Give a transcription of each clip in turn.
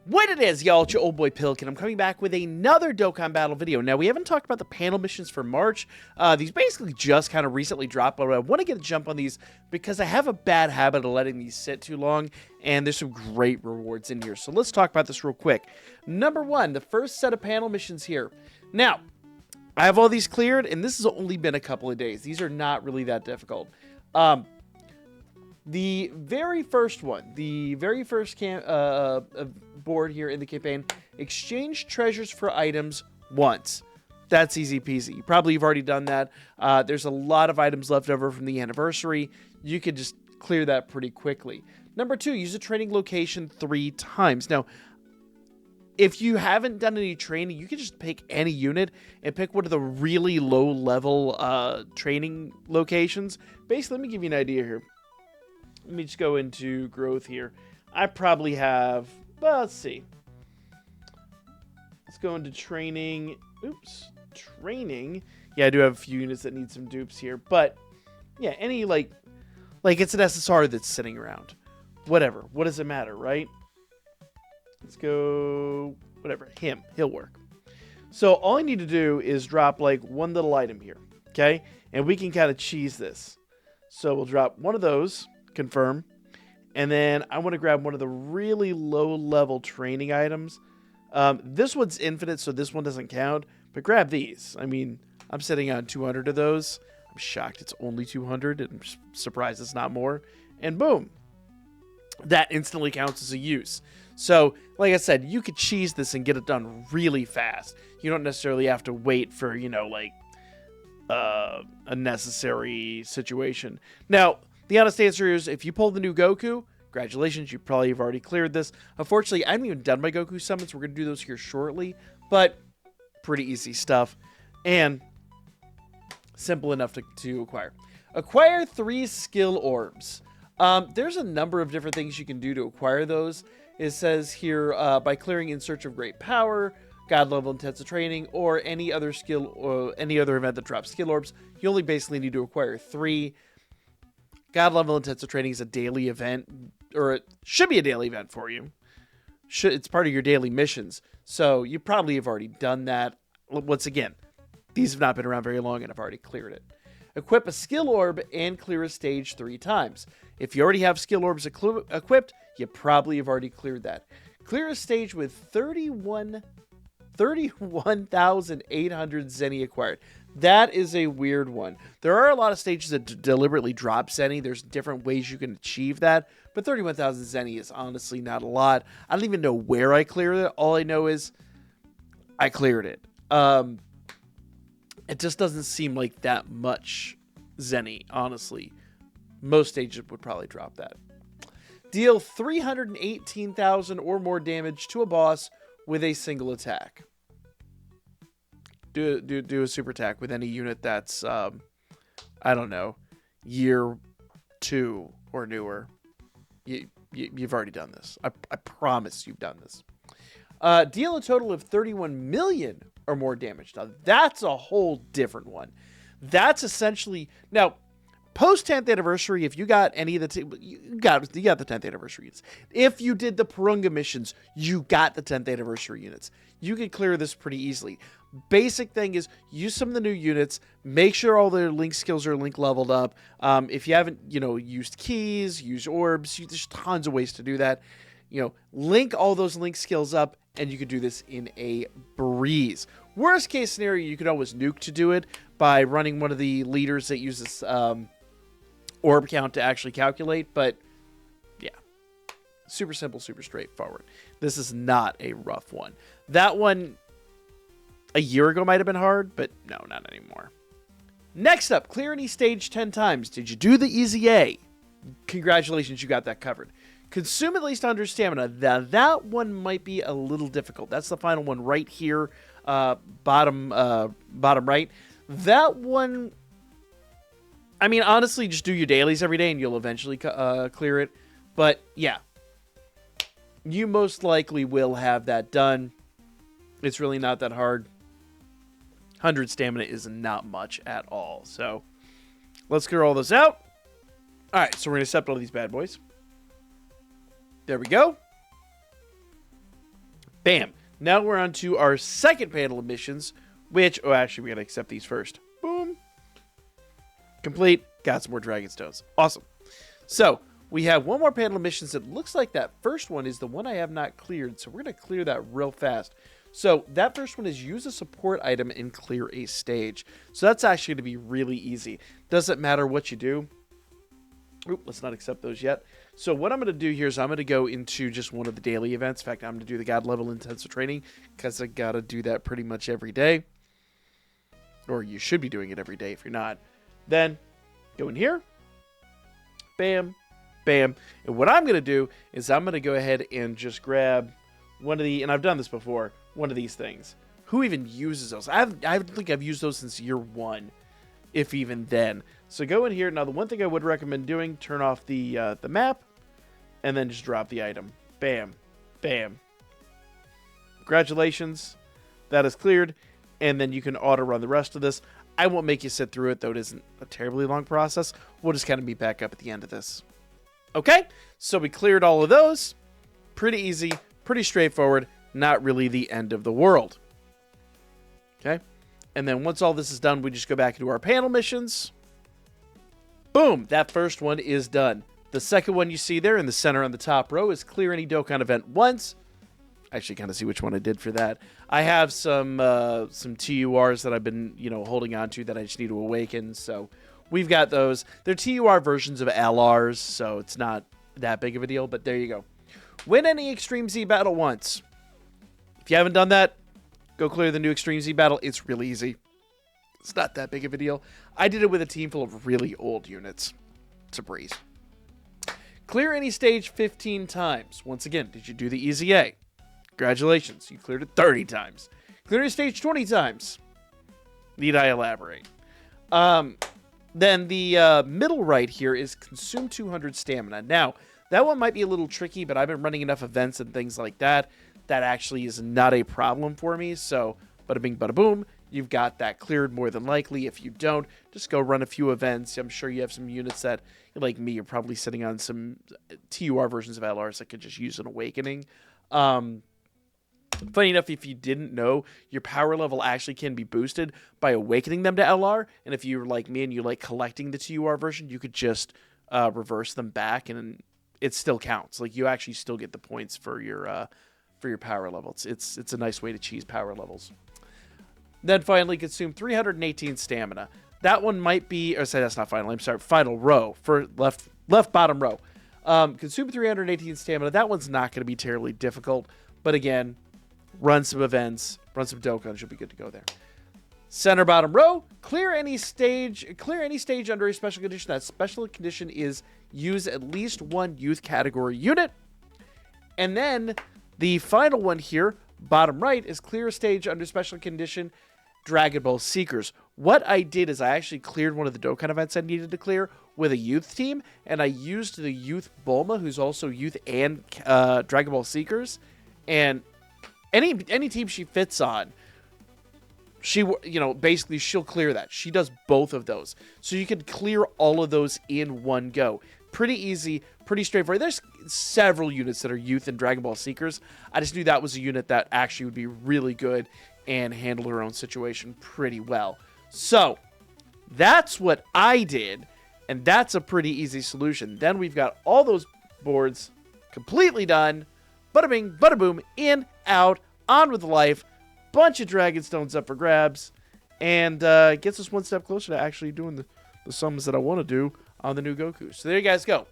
What it is, y'all, it's your old boy Pilkin. I'm coming back with another Dokkan Battle video. Now, we haven't talked about the panel missions for March. These basically just kind of recently dropped, but I want to get a jump on these because I have a bad habit of letting these sit too long, and there's some great rewards in here. So let's talk about this real quick. Number one, the first set of panel missions here. Now, I have all these cleared, and this has only been a couple of days. These are not really that difficult. The very first one, the very first board here in the campaign, exchange treasures for items once. That's easy peasy. You probably have already done that. There's a lot of items left over from the anniversary. You could just clear that pretty quickly. Number two, use a training location 3 times. Now, if you haven't done any training, you can just pick any unit and pick one of the really low-level training locations. Basically, let me give you an idea here. Let me just go into growth here. I probably have, well, let's see. Let's go into training. Oops, training. Yeah, I do have a few units that need some dupes here. But, yeah, any, like it's an SSR that's sitting around. Whatever. What does it matter, right? Let's go, whatever, him. He'll work. So all I need to do is drop, like, one little item here, okay? And we can kind of cheese this. So we'll drop one of those. Confirm, and then I want to grab one of the really low-level training items. This one's infinite, so this one doesn't count, but grab these. I mean, I'm sitting on 200 of those. I'm shocked it's only 200, and I'm surprised it's not more. And boom, that instantly counts as a use. So, like I said, you could cheese this and get it done really fast. You don't necessarily have to wait for, you know, like, a necessary situation. Now, the honest answer is, if you pull the new Goku, congratulations, you probably have already cleared this. Unfortunately, I haven't even done my Goku summons. We're going to do those here shortly, but pretty easy stuff and simple enough to acquire. Acquire 3 skill orbs. There's a number of different things you can do to acquire those. It says here, by clearing In Search of Great Power, God Level Intensive Training, or any other skill or any other event that drops skill orbs, you only basically need to acquire 3. God Level Intensive Training is a daily event, or it should be a daily event for you. It's part of your daily missions, so you probably have already done that. Once again, these have not been around very long, and I've already cleared it. Equip a skill orb and clear a stage 3 times. If you already have skill orbs equipped, you probably have already cleared that. Clear a stage with 31,800 Zenny acquired. That is a weird one. There are a lot of stages that deliberately drop Zenny. There's different ways you can achieve that, but 31,000 Zenny is honestly not a lot. I don't even know where I cleared it. All I know is I cleared it. It just doesn't seem like that much Zenny, honestly. Most stages would probably drop that. Deal 318,000 or more damage to a boss with a single attack. Do a super attack with any unit that's, I don't know, year 2 or newer. You've already done this. I promise you've done this. Deal a total of 31 million or more damage. Now, that's a whole different one. That's essentially... Now, post 10th anniversary, if you got any of the... You got the 10th anniversary units. If you did the Purunga missions, you got the 10th anniversary units. You can clear this pretty easily. Basic thing is use some of the new units. Make sure all their link skills are link leveled up. If you haven't, used keys, use orbs, there's tons of ways to do that. Link all those link skills up, and you can do this in a breeze. Worst case scenario, you could always nuke to do it by running one of the leaders that uses orb count to actually calculate. But yeah, super simple, super straightforward. This is not a rough one. That one a year ago might have been hard, but no, not anymore. Next up, clear any stage 10 times. Did you do the easy A? Congratulations, you got that covered. Consume at least 100 stamina. That one might be a little difficult. That's the final one right here, bottom right. That one, I mean, honestly, just do your dailies every day and you'll eventually clear it. But yeah, you most likely will have that done. It's really not that hard. 100 stamina is not much at all. So let's clear all those out. All right, so we're going to accept all these bad boys. There we go. Bam. Now we're on to our second panel of missions, which, oh, actually, we got to accept these first. Boom. Complete. Got some more dragon stones. Awesome. So we have one more panel of missions. It looks like that first one is the one I have not cleared. So we're going to clear that real fast. So that first one is use a support item and clear a stage. So that's actually going to be really easy. Doesn't matter what you do. Oop, let's not accept those yet. So what I'm going to do here is I'm going to go into just one of the daily events. In fact, I'm going to do the God level intensive training because I got to do that pretty much every day. Or you should be doing it every day if you're not. Then go in here. Bam. Bam. And what I'm going to do is I'm going to go ahead and just grab one of the, and I've done this before, one of these things. Who even uses those? I don't think I've used those since year 1, if even then. So go in here. Now, the one thing I would recommend doing, turn off the map, and then just drop the item. Bam. Bam. Congratulations. That is cleared. And then you can auto-run the rest of this. I won't make you sit through it, though it isn't a terribly long process. We'll just kind of meet back up at the end of this. Okay, so we cleared all of those. Pretty easy, pretty straightforward. Not really the end of the world. Okay, and then once all this is done, we just go back into our panel missions. Boom, that first one is done. The second one you see there in the center on the top row is clear any Dokkan event once. Actually, kind of see which one I did for that. I have some TURs that I've been, holding on to that I just need to awaken. So we've got those. They're TUR versions of LRs, so it's not that big of a deal. But there you go. Win any Extreme Z battle once. If you haven't done that, go clear the new Extreme Z battle. It's really easy. It's not that big of a deal. I did it with a team full of really old units. It's a breeze. Clear any stage 15 times. Once again, did you do the Easy A? Congratulations, you cleared it 30 times. Clear your stage 20 times. Need I elaborate? Then the middle right here is consume 200 stamina. Now, that one might be a little tricky, but I've been running enough events and things like that. That actually is not a problem for me. So, bada bing, bada boom. You've got that cleared more than likely. If you don't, just go run a few events. I'm sure you have some units that, like me, you're probably sitting on some TUR versions of LRs that could just use an awakening. Funny enough, if you didn't know, your power level actually can be boosted by awakening them to LR. And if you're like me and you like collecting the TUR version, you could just reverse them back, and it still counts. Like, you actually still get the points for your power level. It's a nice way to cheese power levels. Then finally, consume 318 stamina. That one might be, or say that's not final. I'm sorry, final row for left bottom row. Consume 318 stamina. That one's not going to be terribly difficult, but again, run some events, run some Dokkan, should be good to go there. Center bottom row, clear any stage under a special condition. That special condition is use at least one youth category unit. And then the final one here, bottom right, is clear a stage under special condition, Dragon Ball Seekers. What I did is I actually cleared one of the Dokkan events I needed to clear with a youth team, and I used the youth Bulma, who's also youth and Dragon Ball Seekers, and any team she fits on, she, basically she'll clear that. She does both of those. So you can clear all of those in one go. Pretty easy, pretty straightforward. There's several units that are youth and Dragon Ball Seekers. I just knew that was a unit that actually would be really good and handle her own situation pretty well. So that's what I did, and that's a pretty easy solution. Then we've got all those boards completely done. Bada bing, bada boom, in, out, on with life. Bunch of dragon stones up for grabs, and gets us one step closer to actually doing the sums that I want to do on the new Goku. So there you guys go.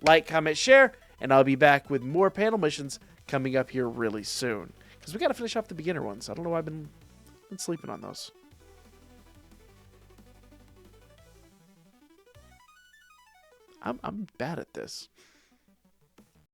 Like, comment, share, and I'll be back with more panel missions coming up here really soon. Because we got to finish off the beginner ones. I don't know why I've been sleeping on those. I'm bad at this.